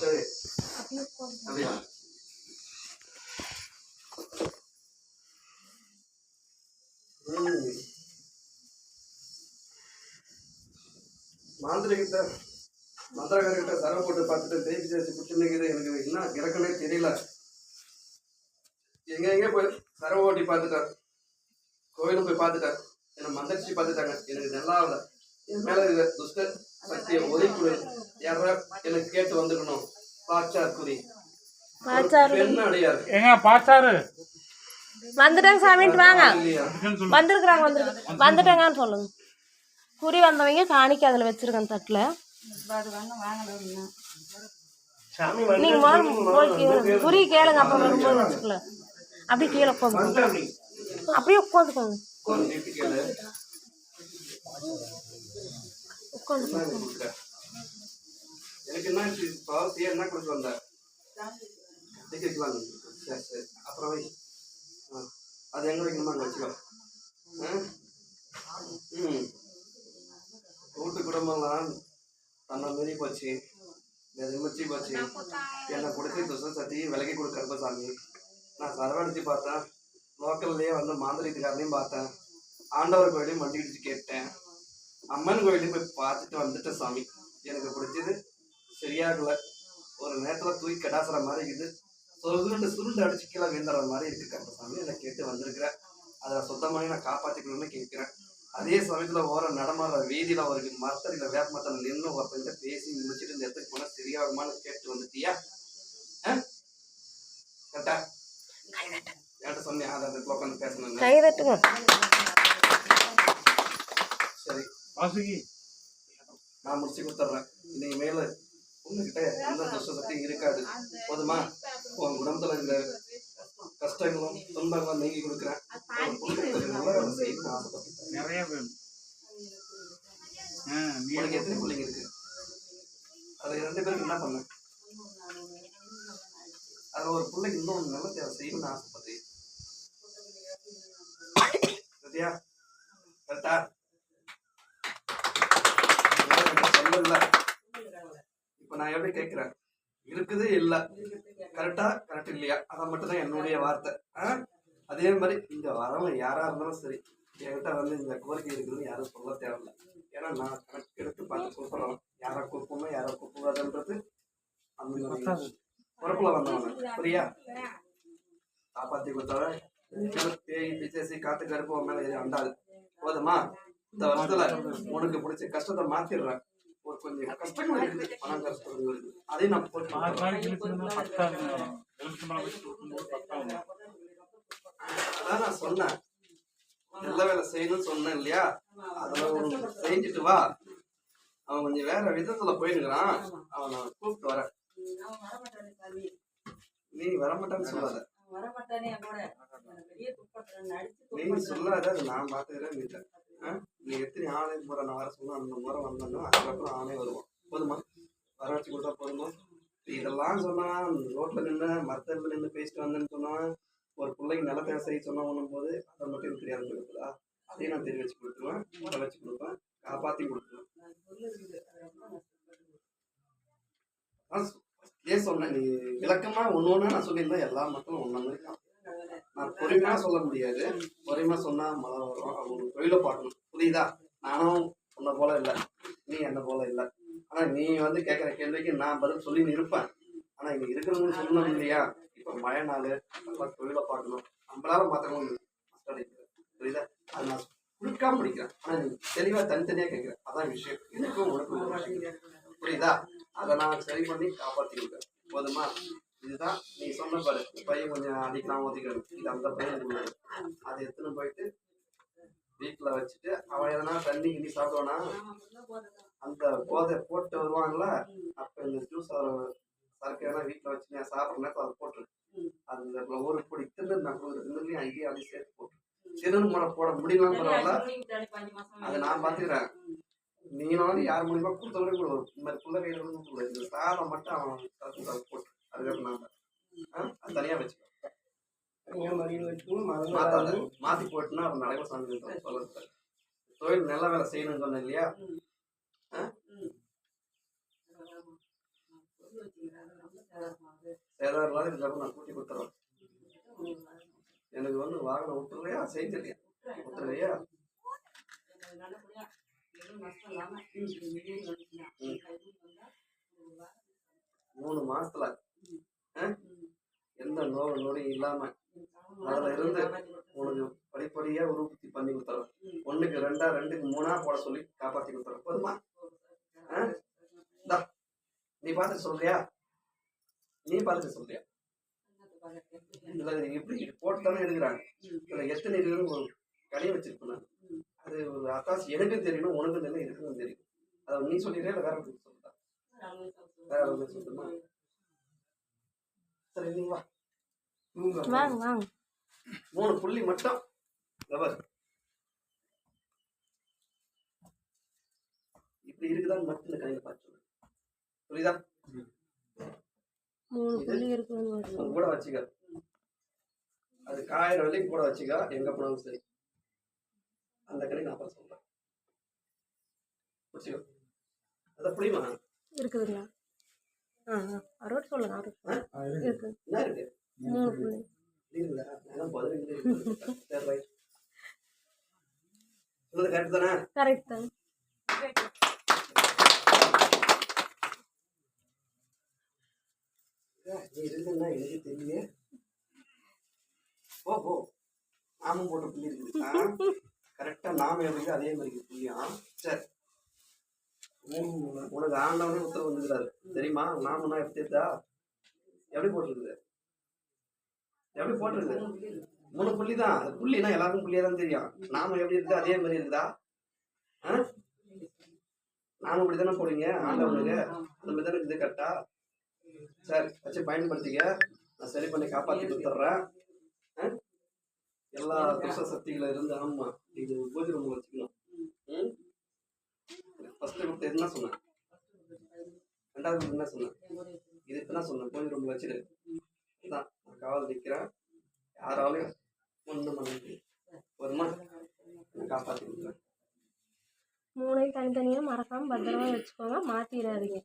சரி அப்படியா மாந்திரிகிட்ட மந்திரக்காரர்கிட்ட சரவை போட்டு பார்த்துட்டு தேய்ச்சி தேய்ச்சி பிடிச்சிருந்தது எனக்கு என்ன இறக்கனே தெரியல. எங்க போய் சரவை ஓட்டி பார்த்துட்டார், கோயிலும் போய் பார்த்துட்டார், என்னை மந்திரிச்சு பார்த்துட்டாங்க. எனக்கு நல்லா இல்லை. என் மேல இருக்கிற துஷ்ட சக்தியை ஒதுக்கி யாரா எனக்கு கேட்டு வந்துக்கணும். பாச்சார் குறி பெண் அடையார் பாச்சாரு வந்துட்டாங்க சாமின்ட்டு வாங்க. வந்துருக்குறாங்க வந்துட்டாங்கன்னு சொல்லுங்க. குறி வந்தவங்க காணிக்க அதில் வச்சிருக்கேன் தட்டில். நீங்க குறி கேளுங்க. அப்போ வரும்போது வச்சுக்கல அப்படியே கீழே உட்காந்து அப்படியே உட்காந்துக்கோங்க. எனக்கு என்ன கொடுத்து வந்த அப்புறம் அது எங்க வைக்கணுமா அங்கே வச்சுக்கோ. கூட்டு குடும்பம்லாம் தன்னை மீறி போச்சு, எதிர்மச்சி போச்சு. என்னை கொடுத்து துச சத்தி விலகி கொடுக்கறப்ப சாமி. நான் சரவடிச்சு பார்த்தேன், லோக்கல்லையே வந்து மாந்திரிகக்காரனையும் பார்த்தேன், ஆண்டவர் கோயிலையும் வண்டி இடிச்சு கேட்டேன், அம்மன் கோயிலையும் போய் பார்த்துட்டு வந்துட்டேன் சாமி. எனக்கு பிடிச்சது சரியாகல. ஒரு நேரத்தில் தூக்கி கடாசுற மாதிரி இருக்குது. சுருண்டு அடிச்சு கீழே வீந்துற மாதிரி இருக்கு கருப்பசாமி. என்னை கேட்டு வந்திருக்கிறேன். அதை சுத்தமாக நான் காப்பாற்றிக்கணும்னு கேட்கிறேன். அதே சமயத்தில் ஓர நடமாடுற வீதியில் ஒரு மரத்தடியில் வேப்ப மரத்தில் நின்று ஒருத்தங்கிட்ட பேசி முடிச்சுட்டு இந்த இடத்துக்கு போனால் சரியாகுமான்னு கேட்டு வந்துட்டியா? கரெக்டா என்கிட்ட சொன்னேன். அதை அந்த உட்காந்து பேசணும். சரி நான் முடிச்சு கொடுத்துட்றேன். இன்னைக்கு மேல உங்ககிட்ட எந்த துஷ்ட சக்தியும் இருக்காது. போதுமா? உன் குடும்பத்துல இந்த கஷ்டங்களும் துன்பங்களும் நீங்கி கொடுக்குறேன். உனக்கு எத்தனை பிள்ளைங்க இருக்கு? அதுல 2 பேருக்கு என்ன பண்ண? அதுல ஒரு பிள்ளைக்கு இன்னும் நல்ல தேவை செய்யணும்னு ஆசைப்படுறேன். சரியா? கரெக்டா? சொல்லல. இப்ப நான் எப்படி கேட்கிறேன், இருக்குது இல்ல, கரெக்டா கரெக்ட் இல்லையா? அதை மட்டும் தான் என்னுடைய வார்த்தை. அதே மாதிரி இங்க வரவங்க யாரா இருந்தாலும் சரி, என்கிட்ட வந்து இந்த கோரிக்கை இருக்குதுன்னு யாரும் சொல்ல தேவையில்லை. ஏன்னா நான் கணக்கு எடுத்து பார்த்து கூப்பிடுறோம். யாரை கூப்பிடணும் யாரை கூப்பிடாதுன்றது அந்த பொறுப்புல வந்தவங்க. புரியா? காப்பாத்தி கொடுத்தவ பேய் பிச்சேசி காத்து கருப்பு மேல எது அண்டாது. போதுமா? இந்த வருஷத்துல உனக்கு பிடிச்ச கஷ்டத்தை மாத்திடுறேன். ஒரு கொஞ்சம் கஷ்டங்கள் இருக்குது, பணம் கஷ்டங்கள் இருக்குது, அதையும் நான் போட்டு அதான் நான் சொன்னேன். நல்ல வேலை செய்யணும்னு சொன்னேன் இல்லையா? அதெல்லாம் செஞ்சுட்டு வா. அவன் கொஞ்சம் வேற விதத்துல போயிடுக்கிறான். அவன் நான் கூப்பிட்டு வரேன். நீ வரமாட்டான்னு சொல்லாத. நீ சொல்லாத, நான் பாத்துக்கிறேன். நீ எத்தனை ஆணை முறை நான் வர சொன்னா அந்த முறை வந்தோம்னா அதுக்கப்புறம் ஆணை வருவோம். போதுமா? வர வச்சு கொடுத்தா போதுமா? இதெல்லாம் சொன்னா ரோட்ல நின்று மரத்தில் நின்று பேசிட்டு வந்தேன்னு சொன்னா ஒரு பிள்ளைக்கு நிலத்தை செய்ய சொன்னா ஒண்ணும் போது அதை மட்டும் எனக்கு தெரியாது இருக்குதா? அதையும் நான் தெரிய வச்சு கொடுத்துருவேன், வர வச்சு கொடுப்பேன், காப்பாத்தி கொடுத்துருவேன். ஏன் சொன்னேன், நீ விளக்கமா ஒண்ணு நான் சொல்லியிருந்தேன். எல்லா மக்களும் ஒண்ணு இருக்கான். நான் பொறுமையா சொல்ல முடியாது. பொறுமையா சொன்னா மழை வரும். அவங்க தொழிலை பார்க்கணும். புரியுதா? நானும் உன்னை போல இல்லை, நீ என்ன போல இல்லை. ஆனா நீ வந்து கேட்குற கேள்விக்கு நான் பதில் சொல்லி இருப்பேன். ஆனா இங்க இருக்கிறவங்க சொல்லணும் இல்லையா? இப்ப மழை நாள், நல்லா தொழிலை பார்க்கணும், நம்மளால மாத்தவங்க புரியுதா? அது நான் குறுக்காம படிக்கிறேன். ஆனா நீ தெளிவா தனித்தனியா கேட்கிறேன். அதான் விஷயம். எனக்கும் உனக்கும் புரியுதா? அதை நான் சரி பண்ணி காப்பாற்றி கொடுக்குறேன். போதுமா? இதுதான் நீ சொன்ன பாரு, பையன் கொஞ்சம் அடிக்கலாம் ஒதுக்கணும். இது அந்த பையன் அதை எடுத்துன்னு போயிட்டு வீட்டுல வச்சுட்டு அவன் எதனா தண்ணி கிண்ணி சாப்பிடுவானா, அந்த போதை போட்டு வருவாங்கல்ல, அப்ப இந்த ஜூஸ் சரக்கு எதனா வீட்டுல வச்சு நான் சாப்பிட்ற நேரத்தில் அதை போட்டுரு. அந்த ஒரு பொடி தின்னு நான் தின்னுலையும் அங்கேயே அதையும் சேர்த்து போட்டு தின்னு முறை போட முடியலாம் பரவாயில்ல, அதை நான் பாத்துக்கிறேன். நீனாலும் யார் மூலியமா கொடுத்தவரையும் கூட இந்த மாதிரி பிள்ளை கையில இந்த சாதம் மட்டும் அவன் போட்டு அதுக்கப்புறம் நான் அது தனியா வச்சுக்கோ. மாத்தி போட்டுன்னா அவர் நடைமுறை சாமி சொல்ல தொழில் நல்ல வேலை செய்யணும்னு சொன்னேன் இல்லையா? சேதாரம் இல்லாத இதுக்கப்புறம் நான் கூட்டி கொடுத்துறேன். எனக்கு வந்து வாகனம் விட்டுருவையா செய்தில்லையா விட்டுருவையா? 3 மாசத்துல எந்த நோயும் இல்லாம அதுல இருந்து உனக்கு படிப்படியா உற்பத்தி பண்ணி கொடுத்துறேன். 1க்கு 2, 2க்கு 3 போட சொல்லி காப்பாத்தி கொடுத்துறேன். போதுமா? நீ பார்த்துட்டு சொல்றியா? நீ பார்த்துட்டு சொல்றியா? இதுல எப்படி போட்டு தானே எடுக்கிறாங்க. இதுல எத்தனை இருக்குன்னு ஒரு கடையை வச்சிருப்பேன். அது ஒரு அத்தாசி எனக்கும் தெரியணும், உனக்கும் தெரியணும், இருக்குன்னு தெரியும். அதை நீ சொல்லிடுறியா இல்லை வேற ஒன்று சொல்லிட்டா? வேற ஒன்று சொல்லுமா? சரி நீ வா. வாங்க வாங்க. 3 புள்ளி மட்டும் இப்படி இருக்குதான்னு மட்டும் இந்த கடையில பார்த்து சொல்லு. புரியுதா? 3 புள்ளி இருக்குன்னு கூட வச்சுக்க. அது காயிற வரைக்கும் கூட வச்சுக்க. எங்க போனாலும் சரி அந்த கடை நான் அப்புறம் சொல்றேன். புரிச்சுக்கோ. அதான் புரியுமா? இருக்குதுங்களா? அறுபது சொல்லுங்க. இருக்கு. என்ன இருக்கு? 3 புள்ளி இல்ல நான் பதில் சரி ரைட். சொல்றது கரெக்ட் தானே? கரெக்ட் தான். நீ இருக்குன்னா எனக்கு தெரியல. ஓ நாமும் போட்ட புள்ளி இருக்குது. கரெக்டா நாம எப்படி அதே மாதிரி புள்ளியா? சரி உனக்கு ஆண்டவனே உத்தரவு வந்துக்கிறாரு தெரியுமா? நாமனா எப்படி இருக்கா? எப்படி போட்டிருக்குது? எப்படி போட்டிருக்கு? 3 புள்ளி தான். அது புள்ளினா எல்லாருக்கும் புள்ளியா தான் தெரியும். நாம எப்படி இருக்குது அதே மாதிரி இருக்குதா? நாம இப்படி தானே போடுவீங்க ஆண்டவனுக்கு. அந்த மாதிரி தானே இருக்குது கரெக்டா? சரி வச்சு பயன்படுத்திக்க. நான் சரி பண்ணி காப்பாற்றி கொடுத்துட்றேன். எல்லா துஷ சக்திகளை இருந்து. ஆமா இது பூஜை ரூம் வச்சுக்கணும். ஃபர்ஸ்ட் கொடுத்து என்ன சொன்னேன்? 2வது என்ன சொன்னேன்? இது இப்ப என்ன சொன்னேன்? பூஜை ரூம் வச்சுட்டு தான் நான் காவல் நிற்கிறேன். யாராலையும் ஒன்றும் பண்ண முடியும். வருமா? நான் காப்பாற்றி கொடுக்குறேன். 3 தனித்தனியாக மறக்காம பத்திரமா வச்சுக்கோங்க. மாத்திடாதீங்க.